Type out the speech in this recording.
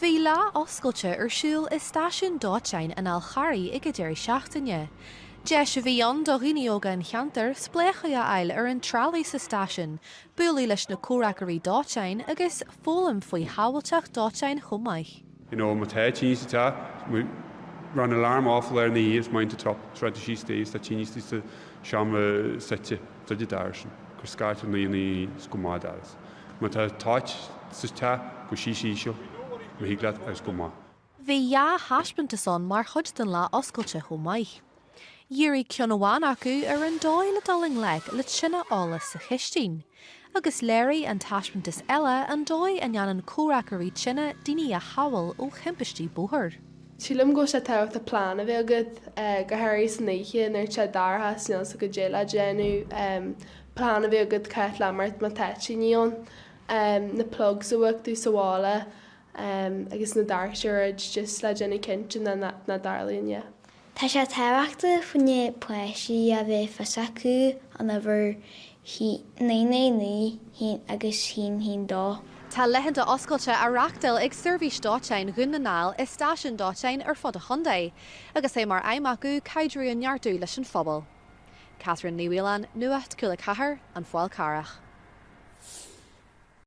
Bhí lá oscailte ar siúl is Stáisiún Dóiteáin an alcharí ag déir seachtaine. Deis a bhí an do rineoga an cheantar splécha a eil ar an tralaí sa stáisiún, bualadh leis na cúrachaí Dóiteáin agus fólam faoi hábhailteach Dóiteáin chumaich. Má tá tíos tá ran alarm áfal ar na íos mainte trop tradisí stéis tá tíos sa seama sete tuide dáirsin, gur scáte na íonaí scumádálas. Má tá táit sa tá go seo, má híglaad ar scumá. Bhí ja háispeanta son mar chud den lá oscailte chumaich. Dhéirí ceanháin acu ar an dóil daling le sinna álas sa chistín. Agus léirí an taispeantas eile an dói an an cúrachaí sinna daoine a habail ó chimpistí búthir. Sílim go sé techt a plán a bheith agad go hairí san éiche nar te dartha sneal sa go déile déanú plán a bheith agad cait lemart má teití níon na plugs a bhachtú sa bhála agus na darseid just le déanú cintin na darlíonne. Tá sé teachta faoine pleisí a bheith fasacu an bhar ní agus hín dó. Tá lehananta oscailte a reachtail ag Seirbhís Dóiteáin ghunnanáil is Stáisiún Dóiteáin ar fud a chundaí, agus é mar aim acu caidriú an neartú leis an phobal. Kathryn Nuacht Cúla4 an bhFál Carrach.